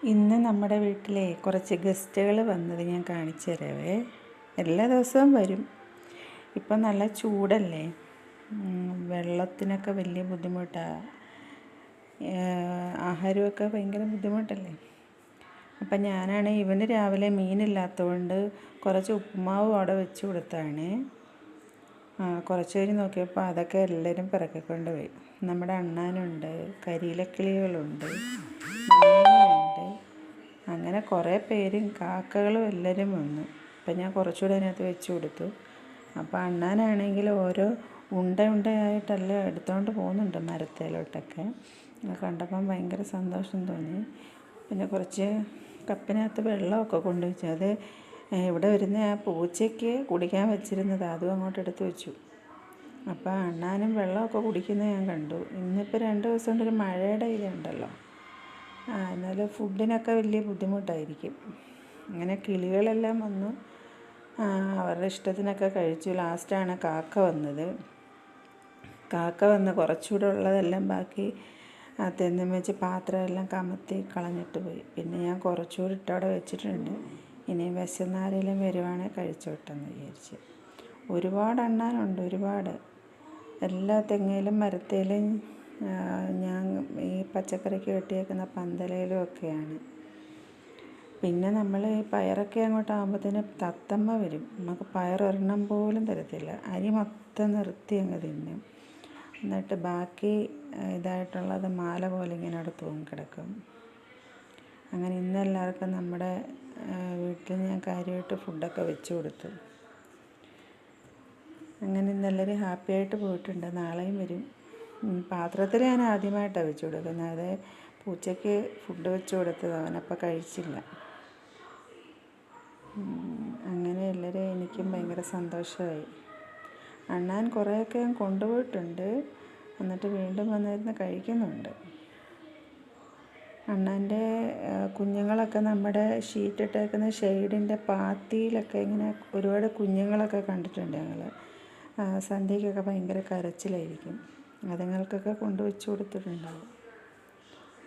ഇന്ന് നമ്മുടെ വീട്ടിലെ കുറച്ച് ഗസ്റ്റുകൾ വന്നത് ഞാൻ കാണിച്ചു തരാവേ. എല്ലാ ദിവസവും വരും. ഇപ്പം നല്ല ചൂടല്ലേ, വെള്ളത്തിനൊക്കെ വലിയ ബുദ്ധിമുട്ടാണ്, ആഹാരമൊക്കെ ഭയങ്കര ബുദ്ധിമുട്ടല്ലേ. അപ്പം ഞാനാണ് ഇവന് രാവിലെ മീനില്ലാത്തതുകൊണ്ട് കുറച്ച് ഉപ്പുമാവ് അവിടെ വെച്ച് കൊടുത്താണ്. കുറച്ച് കഴിഞ്ഞ് നോക്കിയപ്പോൾ അതൊക്കെ എല്ലാവരും പിറക്കിക്കൊണ്ട് പോയി. നമ്മുടെ അണ്ണാനുണ്ട്, കരിയിലക്കിളികളുണ്ട്, മീനുണ്ട്, അങ്ങനെ കുറേ പേരും കാക്കകളും എല്ലാവരും വന്നു. അപ്പം ഞാൻ കുറച്ചുകൂടെ അതിനകത്ത് വെച്ച് കൊടുത്തു. അപ്പോൾ അണ്ണാനാണെങ്കിൽ ഓരോ ഉണ്ടയായിട്ടല്ല എടുത്തുകൊണ്ട് പോകുന്നുണ്ട് മരത്തേലോട്ടൊക്കെ. കണ്ടപ്പം ഭയങ്കര സന്തോഷം തോന്നി. പിന്നെ കുറച്ച് കപ്പിനകത്ത് വെള്ളമൊക്കെ കൊണ്ടുവച്ചു. അത് ഇവിടെ വരുന്ന ആ പൂച്ചയ്ക്ക് കുടിക്കാൻ വെച്ചിരുന്നത് അതും അങ്ങോട്ട് എടുത്ത് വെച്ചു. അപ്പോൾ അണ്ണാനും വെള്ളമൊക്കെ കുടിക്കുന്നത് ഞാൻ കണ്ടു. ഇന്നിപ്പോൾ 2 ദിവസം കൊണ്ടൊരു മഴയുടെ ഇതുണ്ടല്ലോ, എന്നാലും ഫുഡിനൊക്കെ വലിയ ബുദ്ധിമുട്ടായിരിക്കും. അങ്ങനെ കിളികളെല്ലാം വന്നു, അവരുടെ ഇഷ്ടത്തിനൊക്കെ കഴിച്ചു. ലാസ്റ്റാണ് കാക്ക വന്നത്. കാക്ക വന്ന് കുറച്ചുകൂടെ ഉള്ളതെല്ലാം ബാക്കി തെന്നം വെച്ച് പാത്രമെല്ലാം കമത്തി കളഞ്ഞിട്ട് പോയി. പിന്നെ ഞാൻ കുറച്ചുകൂടി ഇട്ടവിടെ വെച്ചിട്ടുണ്ട്. ഇനി വിശന്നാരെങ്കിലും വരുവാണെങ്കിൽ കഴിച്ചോട്ടെന്ന് വിചാരിച്ച്. ഒരുപാട് അണ്ണാനുണ്ട്, ഒരുപാട്. എല്ലാ തെങ്ങയിലും മരത്തേലും ഞാൻ ഈ പച്ചക്കറിക്ക് കെട്ടിയേക്കുന്ന പന്തലയിലും ഒക്കെയാണ്. പിന്നെ നമ്മൾ ഈ പയറൊക്കെ അങ്ങോട്ടാകുമ്പോഴത്തേന് തത്തമ്മ വരും. നമുക്ക് പയറൊരെണ്ണം പോലും തരത്തില്ല. അരി മൊത്തം നിർത്തി അങ്ങ് തിന്നും. എന്നിട്ട് ബാക്കി ഇതായിട്ടുള്ളത് മാല പോലെ ഇങ്ങനെ അവിടെ തൂങ്ങിക്കിടക്കും. അങ്ങനെ ഇന്നെല്ലാവർക്കും നമ്മുടെ വീട്ടിൽ ഞാൻ കാര്യമായിട്ട് ഫുഡൊക്കെ വെച്ച് കൊടുത്തു. അങ്ങനെ ഇന്നെല്ലാവരും ഹാപ്പിയായിട്ട് പോയിട്ടുണ്ട്. നാളെയും വരും. പാത്രത്തിൽ ഞാൻ ആദ്യമായിട്ടാണ് വെച്ച് കൊടുക്കുന്നത്. അത് പൂച്ചയ്ക്ക് ഫുഡ് വെച്ച് കൊടുത്തത്, അവനപ്പോൾ കഴിച്ചില്ല. അങ്ങനെ എല്ലാവരും എനിക്കും ഭയങ്കര സന്തോഷമായി. അണ്ണാൻ കുറേയൊക്കെ ഞാൻ കൊണ്ടുപോയിട്ടുണ്ട്, എന്നിട്ട് വീണ്ടും വന്നിരുന്ന് കഴിക്കുന്നുണ്ട്. അണ്ണാൻ്റെ കുഞ്ഞുങ്ങളൊക്കെ നമ്മുടെ ഷീറ്റിട്ടേക്കുന്ന ഷെയ്ഡിൻ്റെ പാത്തിയിലൊക്കെ ഇങ്ങനെ ഒരുപാട് കുഞ്ഞുങ്ങളൊക്കെ കണ്ടിട്ടുണ്ട് ഞങ്ങൾ. സന്ധ്യയ്ക്കൊക്കെ ഭയങ്കര കരച്ചിലായിരിക്കും. അതുങ്ങൾക്കൊക്കെ കൊണ്ടുവച്ച് കൊടുത്തിട്ടുണ്ടാവും.